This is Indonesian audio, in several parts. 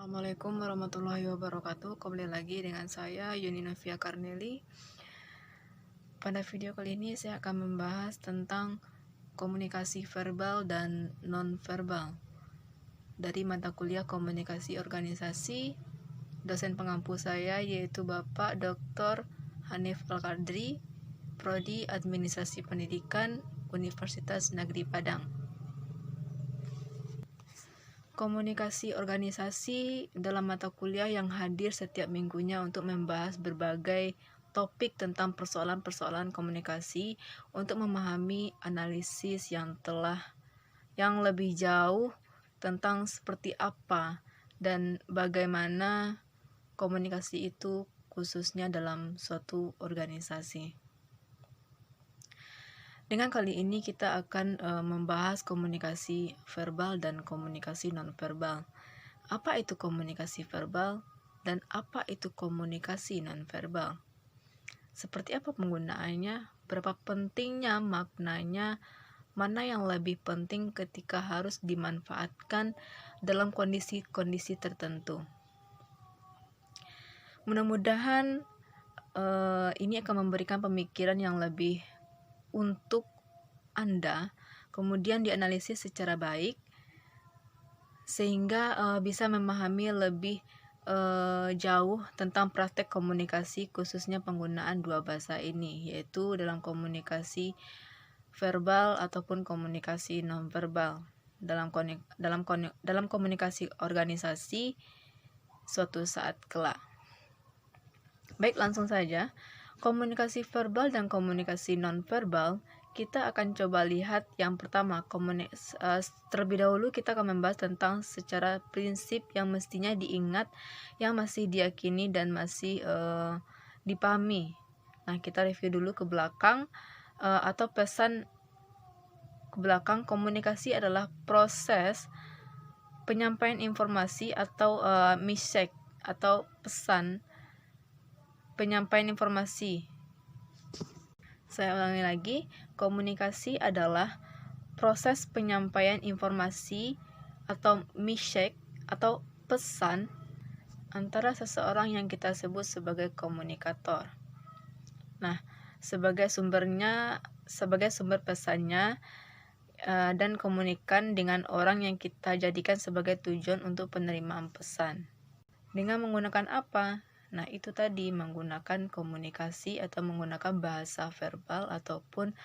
Assalamualaikum warahmatullahi wabarakatuh. Kembali lagi dengan saya Yuni Novia Karneli. Pada video kali ini saya akan membahas tentang komunikasi verbal dan non-verbal dari mata kuliah komunikasi organisasi. Dosen pengampu saya yaitu Bapak Dr. Hanif Al-Qadri, Prodi Administrasi Pendidikan Universitas Negeri Padang. Komunikasi organisasi dalam mata kuliah yang hadir setiap minggunya untuk membahas berbagai topik tentang persoalan-persoalan komunikasi untuk memahami analisis yang lebih jauh tentang seperti apa dan bagaimana komunikasi itu khususnya dalam suatu organisasi. Dengan kali ini kita akan membahas komunikasi verbal dan komunikasi nonverbal. Apa itu komunikasi verbal dan apa itu komunikasi nonverbal? Seperti apa penggunaannya? Berapa pentingnya maknanya? Mana yang lebih penting ketika harus dimanfaatkan dalam kondisi-kondisi tertentu? Mudah-mudahan ini akan memberikan pemikiran yang lebih untuk Anda, kemudian dianalisis secara baik sehingga bisa memahami lebih jauh tentang praktek komunikasi, khususnya penggunaan dua bahasa ini, yaitu dalam komunikasi verbal ataupun komunikasi nonverbal dalam komunikasi organisasi suatu saat kelak. Baik, langsung saja. Komunikasi verbal dan komunikasi nonverbal, kita akan coba lihat yang pertama. Terlebih dahulu kita akan membahas tentang secara prinsip yang mestinya diingat, yang masih diyakini dan masih dipahami. Nah, kita review dulu ke belakang atau pesan ke belakang. Komunikasi adalah proses penyampaian informasi atau message atau pesan. Penyampaian informasi. Saya ulangi lagi, komunikasi adalah proses penyampaian informasi atau message atau pesan antara seseorang yang kita sebut sebagai komunikator. Nah, sebagai sumber pesannya dan komunikan dengan orang yang kita jadikan sebagai tujuan untuk penerimaan pesan. Dengan menggunakan apa? Nah, itu tadi, menggunakan komunikasi atau menggunakan bahasa verbal ataupun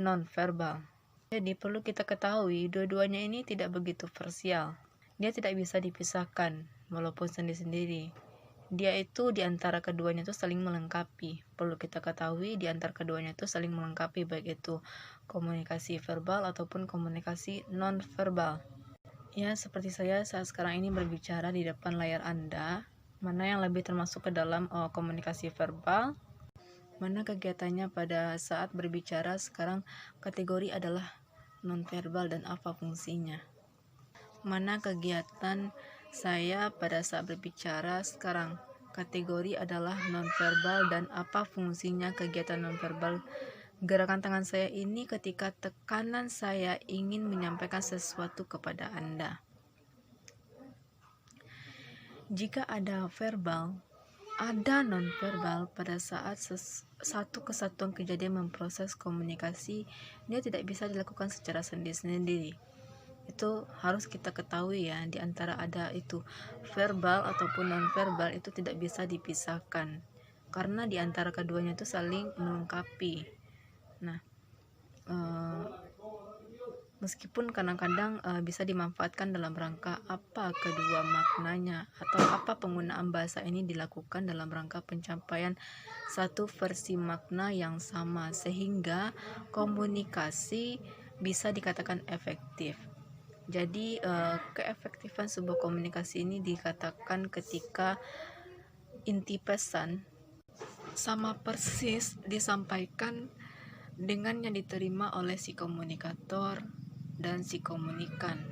non-verbal. Jadi perlu kita ketahui dua-duanya ini tidak begitu parsial. Dia tidak bisa dipisahkan walaupun sendiri-sendiri. Dia itu di antara keduanya itu saling melengkapi. Perlu kita ketahui di antara keduanya itu saling melengkapi, baik itu komunikasi verbal ataupun komunikasi non-verbal. Ya, seperti saya saat sekarang ini berbicara di depan layar Anda. Mana yang lebih termasuk ke dalam komunikasi verbal, mana kegiatannya pada saat berbicara sekarang kategori adalah nonverbal dan apa fungsinya. Mana kegiatan saya pada saat berbicara sekarang kategori adalah nonverbal dan apa fungsinya kegiatan nonverbal. Gerakan tangan saya ini ketika tekanan saya ingin menyampaikan sesuatu kepada Anda. Jika ada verbal, ada non-verbal pada saat satu kesatuan kejadian memproses komunikasi, dia tidak bisa dilakukan secara sendiri-sendiri. Itu harus kita ketahui ya, di antara ada itu verbal ataupun non-verbal itu tidak bisa dipisahkan. Karena di antara keduanya itu saling melengkapi. Nah, meskipun kadang-kadang bisa dimanfaatkan dalam rangka apa kedua maknanya atau apa penggunaan bahasa ini dilakukan dalam rangka pencapaian satu versi makna yang sama sehingga komunikasi bisa dikatakan efektif. Jadi keefektifan sebuah komunikasi ini dikatakan ketika inti pesan sama persis disampaikan dengan yang diterima oleh si komunikator dan si komunikan.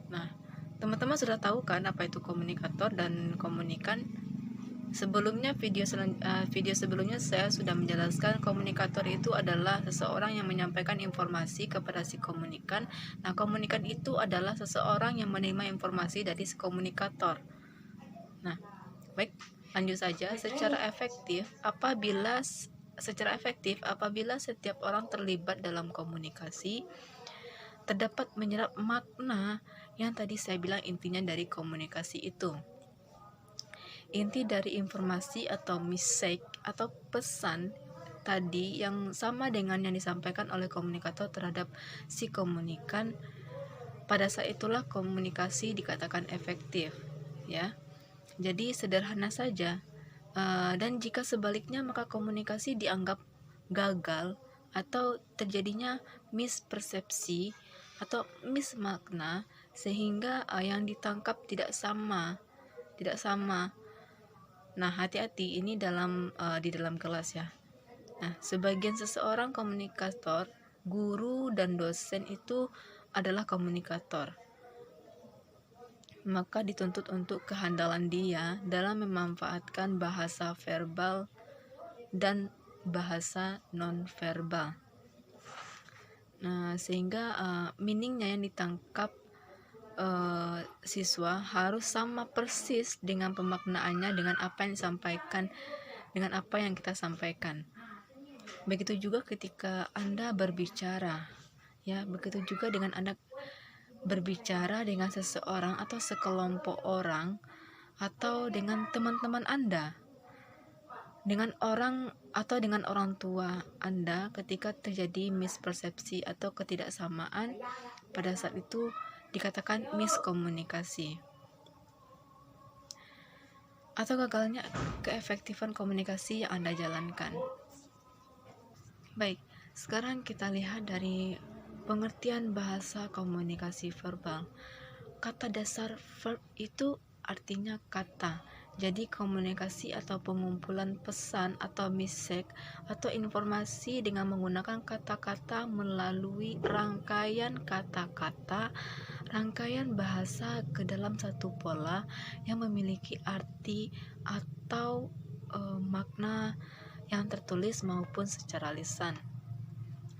Nah, teman-teman sudah tahu kan apa itu komunikator dan komunikan? Sebelumnya video sebelumnya saya sudah menjelaskan komunikator itu adalah seseorang yang menyampaikan informasi kepada si komunikan. Nah, komunikan itu adalah seseorang yang menerima informasi dari si komunikator. Nah, baik, lanjut saja. Secara efektif apabila setiap orang terlibat dalam komunikasi, terdapat menyerap makna yang tadi saya bilang intinya dari komunikasi itu. Inti dari informasi atau message atau pesan tadi yang sama dengan yang disampaikan oleh komunikator terhadap si komunikan, pada saat itulah komunikasi dikatakan efektif, ya. Jadi sederhana saja. Dan jika sebaliknya maka komunikasi dianggap gagal atau terjadinya mispersepsi atau mismakna sehingga yang ditangkap tidak sama. Nah, hati-hati ini di dalam kelas ya. Nah, sebagian seseorang komunikator, guru dan dosen itu adalah komunikator. Maka dituntut untuk kehandalan dia dalam memanfaatkan bahasa verbal dan bahasa non-verbal. Nah, sehingga meaningnya yang ditangkap siswa harus sama persis dengan pemaknaannya dengan apa yang disampaikan, dengan apa yang kita sampaikan. Begitu juga ketika Anda berbicara, ya, begitu juga dengan Anda berbicara dengan seseorang atau sekelompok orang atau dengan teman-teman Anda, dengan orang atau dengan orang tua Anda. Ketika terjadi mispersepsi atau ketidaksamaan, pada saat itu dikatakan miskomunikasi atau gagalnya keefektifan komunikasi yang Anda jalankan. Baik, sekarang kita lihat dari pengertian bahasa komunikasi verbal. Kata dasar verb itu artinya kata. Jadi komunikasi atau pengumpulan pesan atau message atau informasi dengan menggunakan kata-kata melalui rangkaian kata-kata, rangkaian bahasa ke dalam satu pola yang memiliki arti atau makna yang tertulis maupun secara lisan.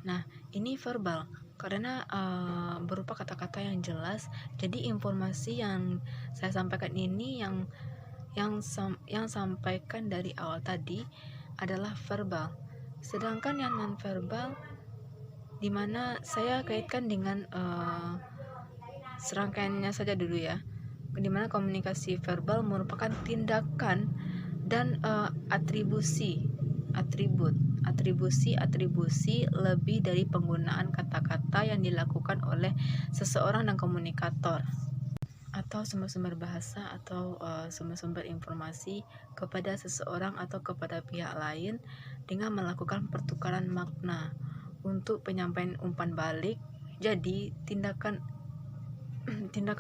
Nah, ini verbal karena berupa kata-kata yang jelas. Jadi informasi yang saya sampaikan ini yang sampaikan dari awal tadi adalah verbal. Sedangkan yang non verbal, dimana saya kaitkan dengan serangkaiannya saja dulu ya. Dimana komunikasi verbal merupakan tindakan dan atribusi lebih dari penggunaan kata-kata yang dilakukan oleh seseorang dan komunikator atau sumber-sumber bahasa atau sumber-sumber informasi kepada seseorang atau kepada pihak lain dengan melakukan pertukaran makna untuk penyampaian umpan balik. Jadi tindakan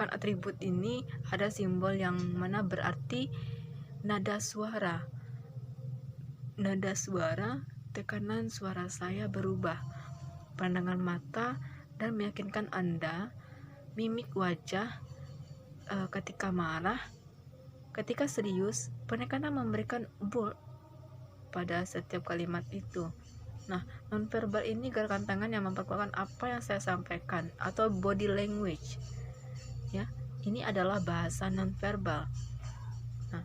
atribut ini ada simbol yang mana berarti nada suara, tekanan suara saya berubah, pandangan mata dan meyakinkan Anda, mimik wajah ketika marah, ketika serius, penekanan memberikan bold pada setiap kalimat itu. Nah, nonverbal ini gerakan tangan yang memperkuatkan apa yang saya sampaikan atau body language. Ya, ini adalah bahasa nonverbal. Nah,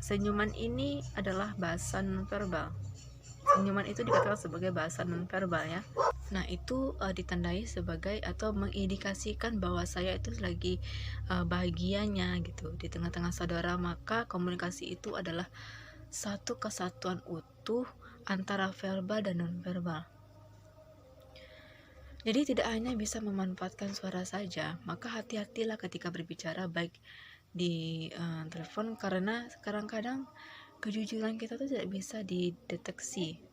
senyuman ini adalah bahasa nonverbal. Senyuman itu dikatakan sebagai bahasa nonverbal ya. Nah, itu ditandai sebagai atau mengindikasikan bahwa saya itu lagi bahagianya gitu di tengah-tengah saudara. Maka komunikasi itu adalah satu kesatuan utuh antara verbal dan nonverbal. Jadi tidak hanya bisa memanfaatkan suara saja, maka hati-hatilah ketika berbicara baik di telepon, karena kadang-kadang kejujuran kita tuh tidak bisa dideteksi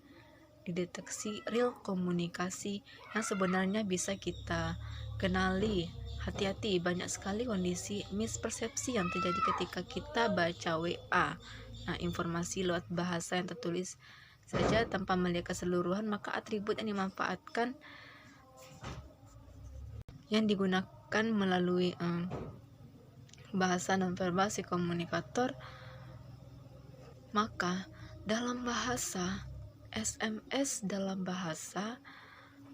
real komunikasi yang sebenarnya bisa kita kenali. Hati-hati, banyak sekali kondisi mispersepsi yang terjadi ketika kita baca WA. Nah, informasi lewat bahasa yang tertulis saja tanpa melihat keseluruhan, maka atribut yang dimanfaatkan yang digunakan melalui bahasa nonverbal si komunikator. Maka dalam bahasa SMS, dalam bahasa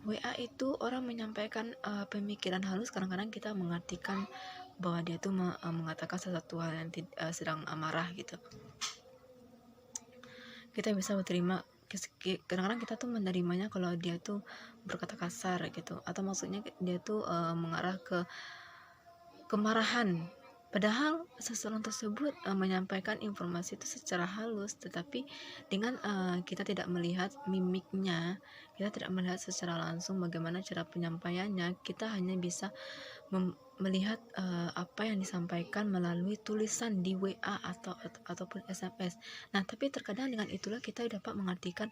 WA itu orang menyampaikan pemikiran halus. Kadang-kadang kita mengartikan bahwa dia tuh mengatakan sesuatu hal yang sedang amarah gitu. Kita bisa berterima, kadang-kadang kita tuh menerimanya kalau dia tuh berkata kasar gitu, atau maksudnya dia tuh mengarah ke kemarahan, padahal seseorang tersebut menyampaikan informasi itu secara halus, tetapi dengan kita tidak melihat mimiknya, kita tidak melihat secara langsung bagaimana cara penyampaiannya, kita hanya bisa melihat apa yang disampaikan melalui tulisan di WA ataupun SMS. Nah, tapi terkadang dengan itulah kita dapat mengartikan,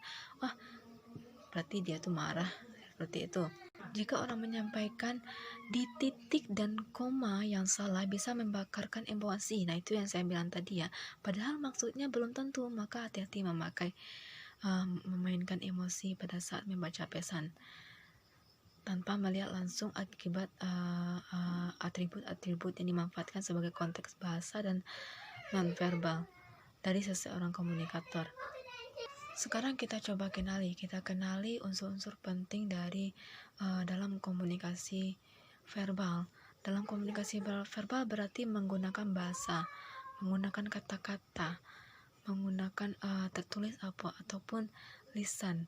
berarti dia tuh marah, seperti itu. Jika orang menyampaikan di titik dan koma yang salah bisa membakarkan emosi. Nah, itu yang saya bilang tadi ya. Padahal maksudnya belum tentu, maka hati-hati memainkan emosi pada saat membaca pesan tanpa melihat langsung akibat atribut-atribut yang dimanfaatkan sebagai konteks bahasa dan nonverbal dari seseorang komunikator. Sekarang kita coba kenali unsur-unsur penting dari dalam komunikasi verbal. Dalam komunikasi verbal berarti menggunakan bahasa, menggunakan kata-kata, menggunakan tertulis ataupun lisan.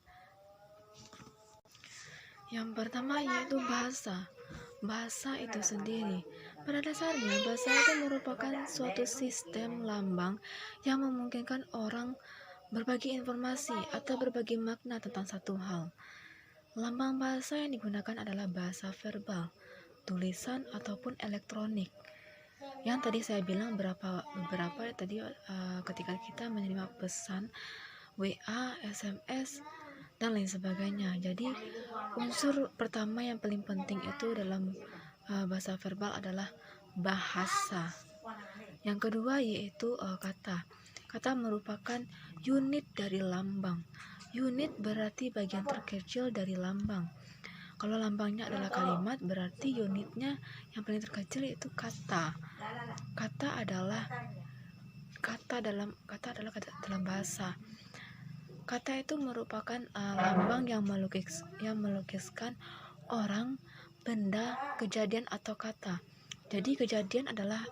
Yang pertama yaitu bahasa. Bahasa itu sendiri, pada dasarnya bahasa itu merupakan suatu sistem lambang yang memungkinkan orang berbagi informasi atau berbagi makna tentang satu hal. Lambang bahasa yang digunakan adalah bahasa verbal, tulisan ataupun elektronik. Yang tadi saya bilang beberapa tadi ketika kita menerima pesan WA, SMS, dan lain sebagainya. Jadi unsur pertama yang paling penting itu dalam bahasa verbal adalah bahasa. Yang kedua yaitu kata. Kata merupakan unit dari lambang. Unit berarti bagian terkecil dari lambang. Kalau lambangnya adalah kalimat, berarti unitnya yang paling terkecil itu kata. Kata adalah dalam bahasa. Kata itu merupakan lambang yang melukiskan orang, benda, kejadian atau kata. Jadi kejadian adalah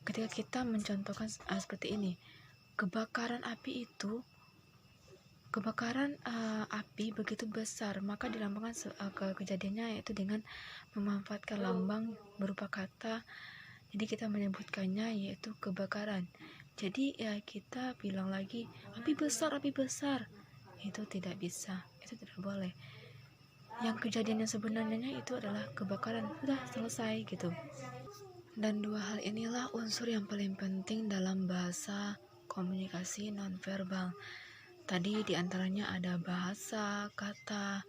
ketika kita mencontohkan seperti ini, kebakaran api begitu besar, maka dilambangkan kejadiannya yaitu dengan memanfaatkan lambang berupa kata. Jadi kita menyebutkannya yaitu kebakaran. Jadi ya kita bilang lagi api besar, itu tidak bisa, itu tidak boleh. Yang kejadian yang sebenarnya itu adalah kebakaran, sudah selesai gitu. Dan dua hal inilah unsur yang paling penting dalam bahasa komunikasi nonverbal. Tadi diantaranya ada bahasa, kata,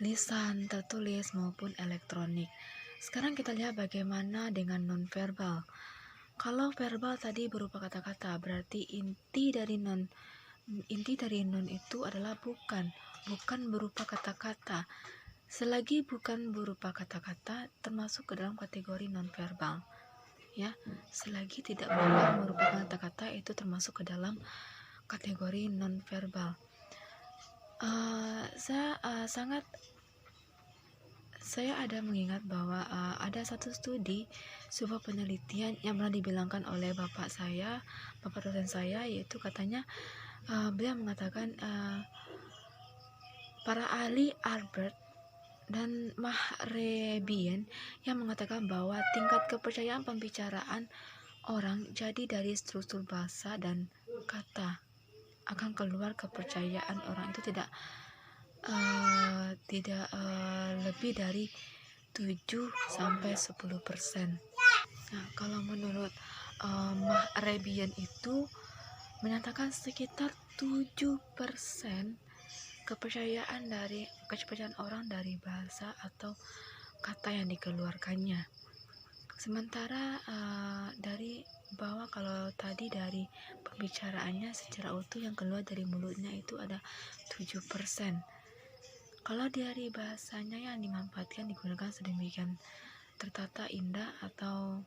lisan, tertulis maupun elektronik. Sekarang kita lihat bagaimana dengan nonverbal. Kalau verbal tadi berupa kata-kata, berarti inti dari non itu adalah bukan berupa kata-kata. Selagi bukan berupa kata-kata, termasuk ke dalam kategori nonverbal. Ya, selagi tidak merupakan kata-kata, itu termasuk ke dalam kategori nonverbal. Saya ada mengingat bahwa ada satu studi, sebuah penelitian yang pernah dibilangkan oleh bapak dosen saya, yaitu katanya beliau mengatakan para ahli Albert dan Mahrebian yang mengatakan bahwa tingkat kepercayaan pembicaraan orang jadi dari struktur bahasa dan kata akan keluar kepercayaan orang itu tidak lebih dari 7-10%. Nah, kalau menurut Mahrebian itu menyatakan sekitar 7% kepercayaan orang dari bahasa atau kata yang dikeluarkannya. Sementara dari bahwa kalau tadi dari pembicaraannya secara utuh yang keluar dari mulutnya itu ada 7%. Kalau dari bahasanya yang dimanfaatkan digunakan sedemikian tertata indah atau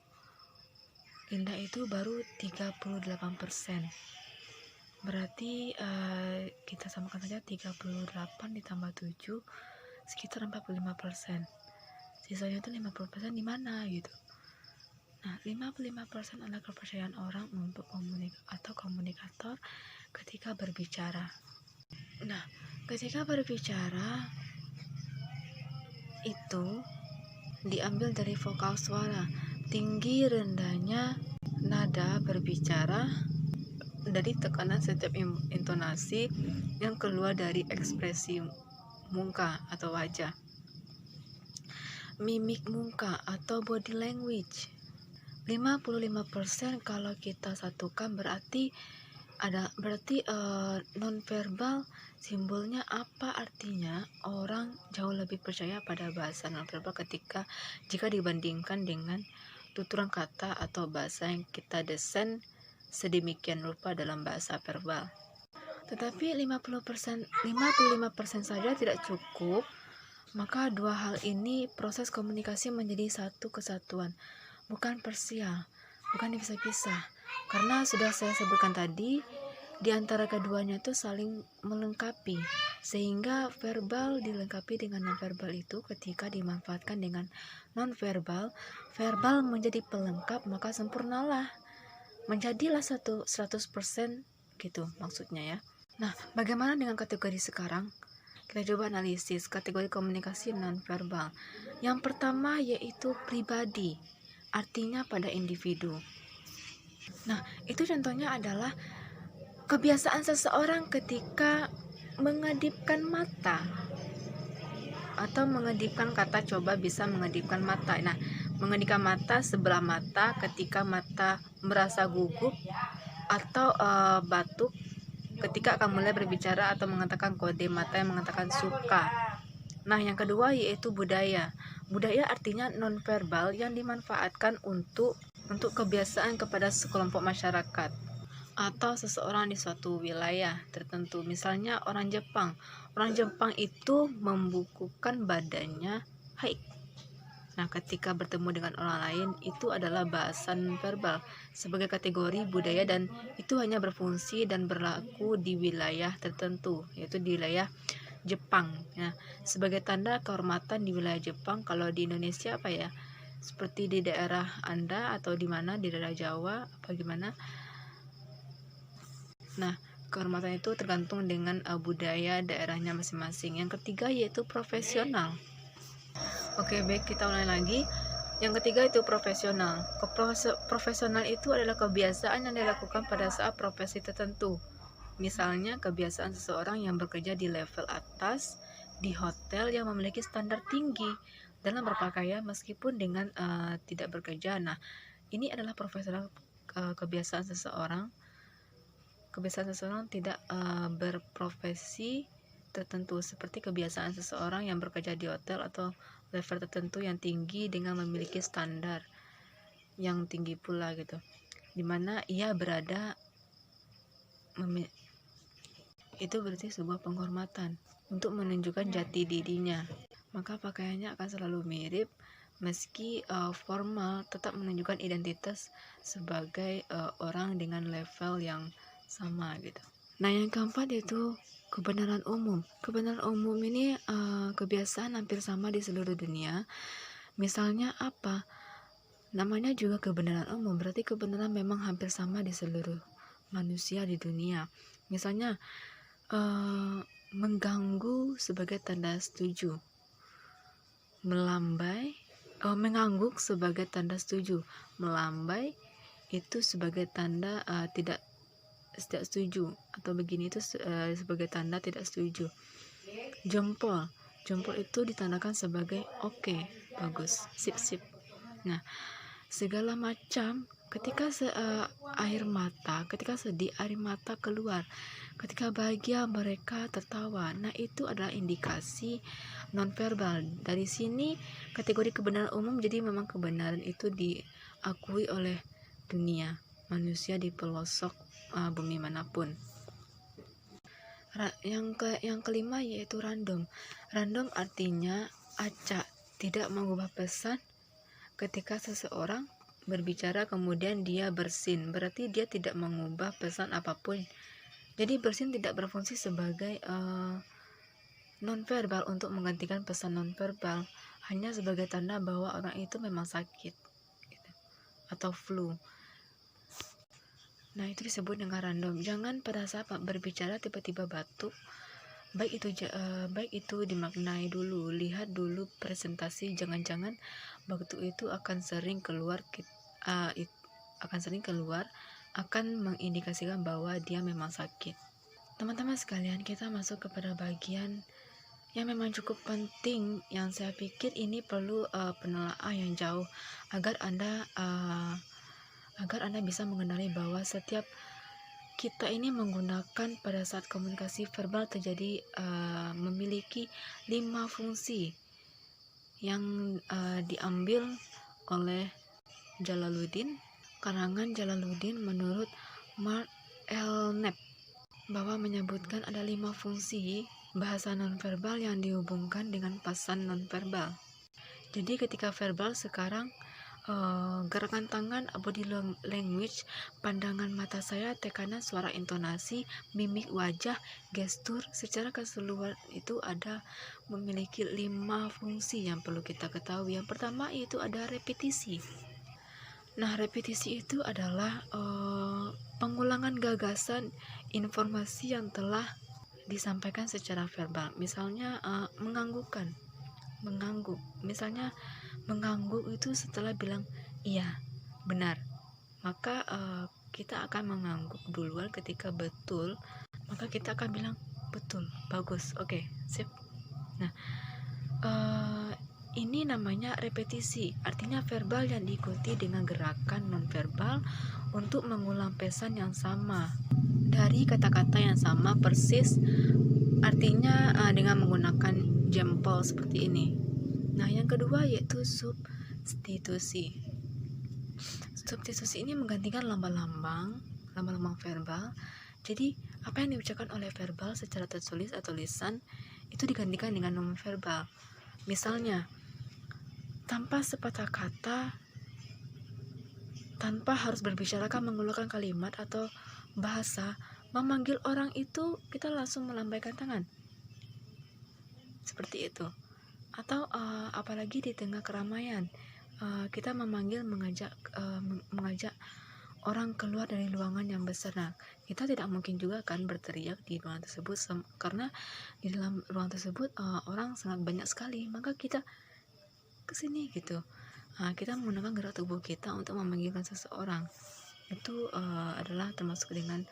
indah itu baru 38%. Berarti kita samakan saja 38 ditambah 7 sekitar 45%. Sisanya itu 50% di mana gitu. Nah, 55% adalah kepercayaan orang untuk komunikator ketika berbicara. Nah, ketika berbicara itu diambil dari vokal suara, tinggi rendahnya nada berbicara dari tekanan setiap intonasi yang keluar dari ekspresi muka atau wajah, mimik muka atau body language. 55% kalau kita satukan berarti nonverbal simbolnya apa, artinya orang jauh lebih percaya pada bahasa nonverbal jika dibandingkan dengan tuturan kata atau bahasa yang kita desain sedemikian rupa dalam bahasa verbal. Tetapi 55% saja tidak cukup, maka dua hal ini proses komunikasi menjadi satu kesatuan, bukan parsial, bukan dipisah-pisah. Karena sudah saya sebutkan tadi, di antara keduanya itu saling melengkapi, sehingga verbal dilengkapi dengan nonverbal itu ketika dimanfaatkan dengan nonverbal, verbal menjadi pelengkap, maka sempurnalah, menjadilah 100% gitu maksudnya ya. Nah, bagaimana dengan kategori sekarang? Kita coba analisis kategori komunikasi nonverbal. Yang pertama yaitu pribadi, artinya pada individu. Nah, itu contohnya adalah kebiasaan seseorang ketika mengedipkan mata atau mengedipkan kata, coba bisa mengedipkan mata. Nah, mengedipkan mata sebelah mata ketika mata merasa gugup atau batuk ketika akan mulai berbicara atau mengatakan kode mata yang mengatakan suka. Nah, yang kedua yaitu budaya. Budaya artinya nonverbal yang dimanfaatkan untuk kebiasaan kepada sekelompok masyarakat atau seseorang di suatu wilayah tertentu. Misalnya orang Jepang. Orang Jepang itu membukukan badannya hai. Nah, ketika bertemu dengan orang lain itu adalah bahasa nonverbal sebagai kategori budaya, dan itu hanya berfungsi dan berlaku di wilayah tertentu, yaitu di wilayah Jepang. Nah, sebagai tanda kehormatan di wilayah Jepang, kalau di Indonesia apa ya? Seperti di daerah Anda atau di mana, di daerah Jawa apa gimana? Nah, kehormatan itu tergantung dengan budaya daerahnya masing-masing. Yang ketiga yaitu profesional. Oke, baik, kita ulangi lagi. Yang ketiga itu profesional. Profesional itu adalah kebiasaan yang dilakukan pada saat profesi tertentu. Misalnya kebiasaan seseorang yang bekerja di level atas di hotel yang memiliki standar tinggi dalam berpakaian meskipun dengan tidak bekerja. Nah, ini adalah profesional, kebiasaan seseorang tidak berprofesi tertentu, seperti kebiasaan seseorang yang bekerja di hotel atau level tertentu yang tinggi dengan memiliki standar yang tinggi pula gitu, dimana ia berada itu berarti sebuah penghormatan untuk menunjukkan jati dirinya, maka pakaiannya akan selalu mirip meski formal, tetap menunjukkan identitas sebagai orang dengan level yang sama gitu. Nah, yang keempat yaitu kebenaran umum. Kebenaran umum ini kebiasaan hampir sama di seluruh dunia. Misalnya apa? Namanya juga kebenaran umum, berarti kebenaran memang hampir sama di seluruh manusia di dunia. Misalnya mengganggu sebagai tanda setuju, mengangguk sebagai tanda setuju, melambai itu sebagai tanda tidak setuju, atau begini itu sebagai tanda tidak setuju. Jempol itu ditandakan sebagai oke, bagus, sip. Nah, segala macam ketika ketika sedih air mata keluar, ketika bahagia mereka tertawa. Nah, itu adalah indikasi nonverbal. Dari sini kategori kebenaran umum, jadi memang kebenaran itu diakui oleh dunia manusia di pelosok bumi manapun. Yang kelima yaitu random. Random artinya acak, tidak mengubah pesan. Ketika seseorang berbicara kemudian dia bersin, berarti dia tidak mengubah pesan apapun. Jadi bersin tidak berfungsi sebagai nonverbal untuk menggantikan pesan nonverbal, hanya sebagai tanda bahwa orang itu memang sakit gitu, atau flu. Nah, itu disebut dengan random. Jangan pada saat berbicara tiba-tiba batuk. Baik itu dimaknai dulu, lihat dulu presentasi. Jangan-jangan batuk itu akan sering keluar, akan mengindikasikan bahwa dia memang sakit. Teman-teman sekalian, kita masuk kepada bagian yang memang cukup penting, yang saya pikir ini perlu penelaahan yang jauh agar Anda bisa mengenali bahwa setiap kita ini menggunakan pada saat komunikasi verbal terjadi memiliki 5 fungsi yang diambil oleh Jalaluddin, karangan Jalaluddin menurut Mark L. Knapp, bahwa menyebutkan ada 5 fungsi bahasa nonverbal yang dihubungkan dengan pesan nonverbal. Jadi ketika verbal sekarang gerakan tangan, body language, pandangan mata saya, tekanan suara, intonasi, mimik wajah, gestur, secara keseluruhan itu ada memiliki 5 fungsi yang perlu kita ketahui. Yang pertama itu ada repetisi. Nah, repetisi itu adalah pengulangan gagasan informasi yang telah disampaikan secara verbal. Misalnya mengangguk. Misalnya mengangguk itu setelah bilang iya, benar, maka kita akan mengangguk duluan. Ketika betul, maka kita akan bilang betul, bagus, oke, sip. Nah, ini namanya repetisi, artinya verbal yang diikuti dengan gerakan nonverbal untuk mengulang pesan yang sama dari kata-kata yang sama persis, artinya dengan menggunakan jempol seperti ini. Nah, yang kedua yaitu substitusi. Substitusi ini menggantikan lambang-lambang verbal. Jadi, apa yang diucapkan oleh verbal secara tertulis atau lisan itu digantikan dengan non-verbal. Misalnya, tanpa sepatah kata, tanpa harus berbicara mengeluarkan kalimat atau bahasa, memanggil orang itu kita langsung melambaikan tangan. Seperti itu. Atau apalagi di tengah keramaian, kita mengajak orang keluar dari ruangan yang besar. Nah, kita tidak mungkin juga kan berteriak di ruangan tersebut, karena di dalam ruangan tersebut orang sangat banyak sekali, maka kita kesini gitu. Kita menggunakan gerak tubuh kita untuk memanggilkan seseorang. Itu adalah termasuk dengan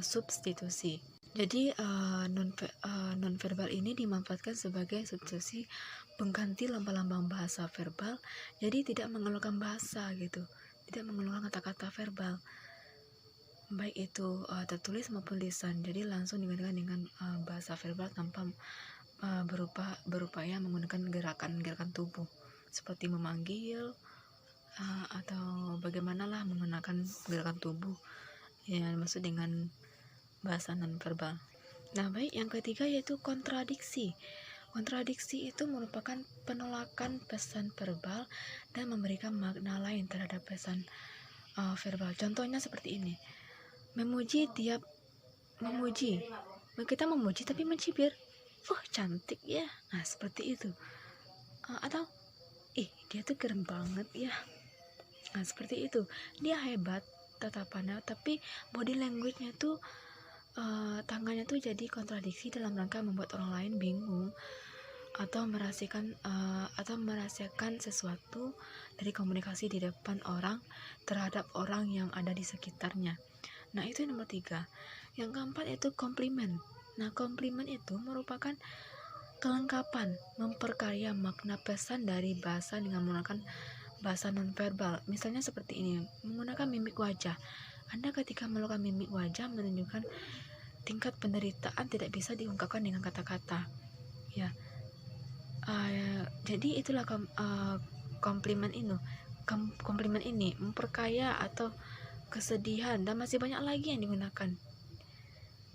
substitusi. Jadi nonverbal ini dimanfaatkan sebagai substitusi pengganti lambang-lambang bahasa verbal. Jadi tidak mengeluarkan bahasa gitu, tidak mengeluarkan kata-kata verbal, baik itu tertulis maupun lisan. Jadi langsung digantikan dengan bahasa verbal tanpa berupaya menggunakan gerakan tubuh seperti memanggil atau bagaimanalah menggunakan gerakan tubuh yang maksud dengan bahasa nonverbal. Nah, baik, yang ketiga yaitu kontradiksi. Kontradiksi itu merupakan penolakan pesan verbal dan memberikan makna lain terhadap pesan verbal. Contohnya seperti ini. Kita memuji tapi mencibir. Oh, cantik ya. Nah, seperti itu. Atau dia tuh keren banget ya. Nah, seperti itu. Dia hebat tatapannya, tapi body language-nya tuh tangannya tuh jadi kontradiksi dalam rangka membuat orang lain bingung atau merahasiakan sesuatu dari komunikasi di depan orang terhadap orang yang ada di sekitarnya. Nah, itu yang nomor 3. Yang keempat yaitu komplimen. Nah, komplimen itu merupakan kelengkapan, memperkaya makna pesan dari bahasa dengan menggunakan bahasa nonverbal. Misalnya seperti ini, menggunakan mimik wajah. Anda ketika melakukan mimik wajah menunjukkan tingkat penderitaan tidak bisa diungkapkan dengan kata-kata. Ya, jadi itulah komplimen ini memperkaya atau kesedihan, dan masih banyak lagi yang digunakan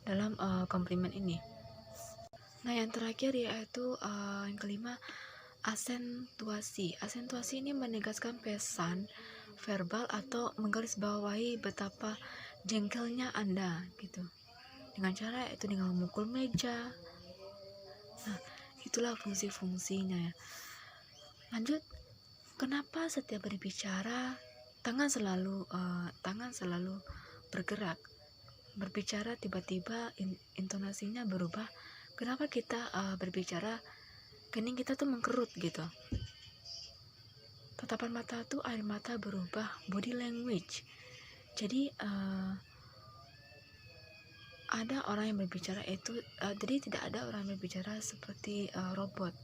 dalam komplimen ini. Nah, yang terakhir yaitu yang kelima, asentuasi. Asentuasi ini menegaskan pesan verbal atau menggarisbawahi betapa jengkelnya Anda gitu. Dengan cara itu dengan memukul meja. Nah, itulah fungsi-fungsinya ya. Lanjut, kenapa setiap berbicara tangan selalu bergerak, berbicara tiba-tiba intonasinya berubah. Kenapa kita berbicara kening kita tuh mengkerut gitu. Tatapan mata tuh air mata berubah, body language. Jadi ada orang yang berbicara itu jadi tidak ada orang yang berbicara seperti robot.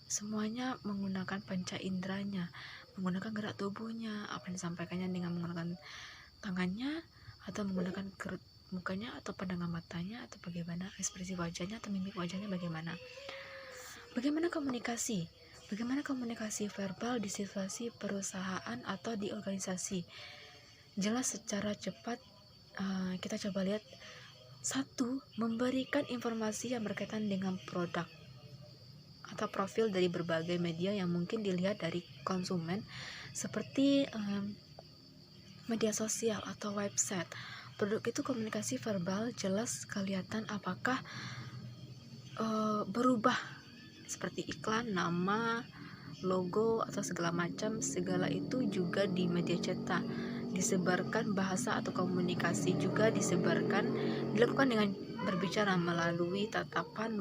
Semuanya menggunakan panca inderanya, menggunakan gerak tubuhnya, apa yang disampaikannya dengan menggunakan tangannya, atau menggunakan kerut mukanya, atau pandangan matanya, atau bagaimana ekspresi wajahnya atau mimik wajahnya bagaimana. Bagaimana komunikasi? Bagaimana komunikasi verbal di situasi perusahaan atau di organisasi? Jelas secara cepat kita coba lihat. 1. Memberikan informasi yang berkaitan dengan produk atau profil dari berbagai media yang mungkin dilihat dari konsumen, seperti media sosial atau website. Produk itu komunikasi verbal jelas kelihatan apakah berubah seperti iklan, nama, logo atau segala macam. Segala itu juga di media cetak disebarkan, bahasa atau komunikasi juga disebarkan, dilakukan dengan berbicara melalui tatapan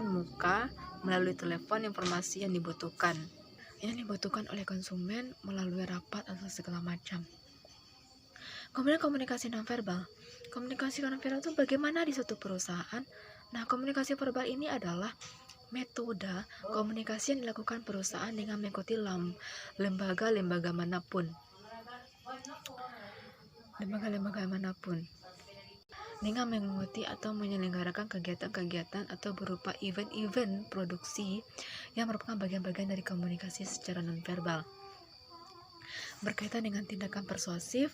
muka, melalui telepon, informasi yang dibutuhkan oleh konsumen melalui rapat atau segala macam. Kemudian komunikasi nonverbal. Komunikasi nonverbal itu bagaimana di suatu perusahaan. Nah, komunikasi verbal ini adalah metode komunikasi yang dilakukan perusahaan dengan mengikuti lembaga-lembaga manapun. Dengan mengikuti atau menyelenggarakan kegiatan-kegiatan atau berupa event-event produksi yang merupakan bagian-bagian dari komunikasi secara nonverbal. Berkaitan dengan tindakan persuasif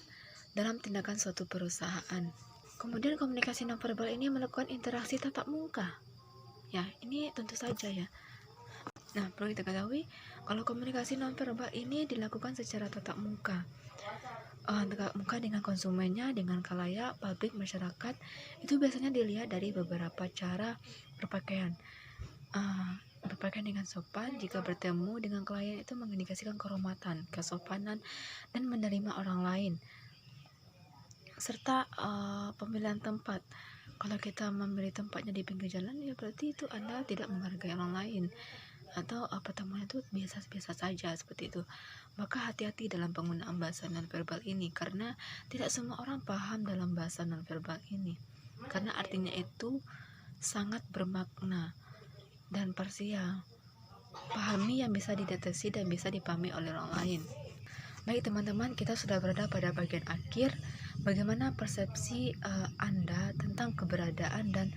dalam tindakan suatu perusahaan. Kemudian komunikasi nonverbal ini melakukan interaksi tatap muka. Ya, ini tentu saja ya. Nah, perlu kita ketahui kalau komunikasi nonverbal ini dilakukan secara tatap muka. Tatap muka dengan konsumennya, dengan khalayak, publik, masyarakat, itu biasanya dilihat dari beberapa cara berpakaian. Berpakaian dengan sopan, jika bertemu dengan klien itu mengindikasikan kehormatan, kesopanan, dan menerima orang lain. Serta pemilihan tempat. Kalau kita memilih tempatnya di pinggir jalan, ya berarti itu Anda tidak menghargai orang lain, atau pertemuan itu biasa-biasa saja seperti itu. Maka hati-hati dalam penggunaan bahasa nonverbal ini, karena tidak semua orang paham dalam bahasa nonverbal ini, karena artinya itu sangat bermakna dan parsial. Pahami yang bisa dideteksi dan bisa dipahami oleh orang lain. Baik teman-teman, kita sudah berada pada bagian akhir. Bagaimana persepsi Anda tentang keberadaan dan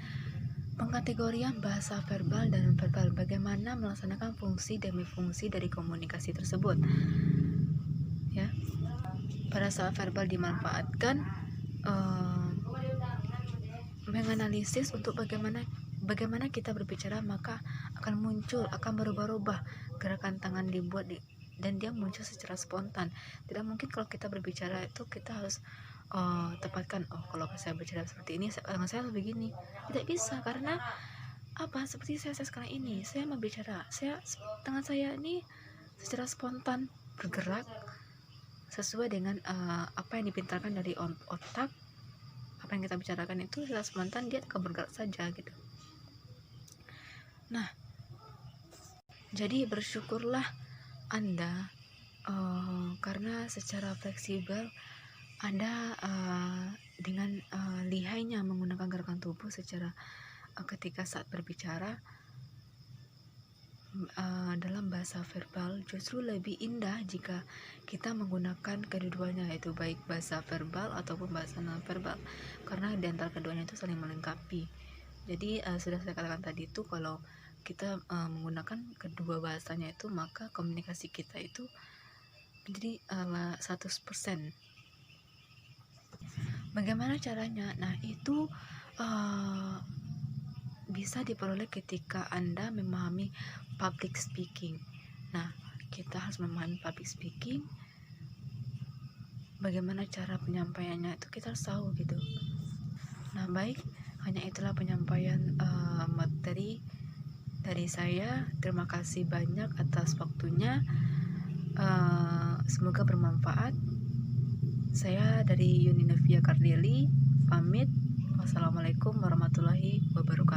pengkategorian bahasa verbal dan nonverbal? Bagaimana melaksanakan fungsi demi fungsi dari komunikasi tersebut? Ya, pada saat verbal dimanfaatkan menganalisis untuk bagaimana kita berbicara, maka akan berubah-ubah gerakan tangan dibuat dan dia muncul secara spontan. Tidak mungkin kalau kita berbicara itu kita harus tepatkan, kalau saya berbicara seperti ini tangan saya begini. Tidak bisa, karena seperti saya sekarang ini, saya berbicara, tangan saya ini secara spontan bergerak sesuai dengan apa yang dipintarkan dari otak. Apa yang kita bicarakan itu secara spontan, dia akan bergerak saja gitu. Nah, jadi bersyukurlah Anda karena secara fleksibel Anda dengan lihainya menggunakan gerakan tubuh secara ketika saat berbicara dalam bahasa verbal justru lebih indah jika kita menggunakan kedua-duanya, yaitu baik bahasa verbal ataupun bahasa non-verbal, karena di antara keduanya itu saling melengkapi. Jadi sudah saya katakan tadi itu, kalau kita menggunakan kedua bahasanya itu, maka komunikasi kita itu menjadi 100%. Bagaimana caranya? Nah, itu bisa diperoleh ketika Anda memahami public speaking. Nah, kita harus memahami public speaking. Bagaimana cara penyampaiannya itu kita harus tahu gitu. Nah, baik, hanya itulah penyampaian materi dari saya. Terima kasih banyak atas waktunya. Semoga bermanfaat. Saya dari Yuni Novia Kardeli, pamit. Wassalamualaikum warahmatullahi wabarakatuh.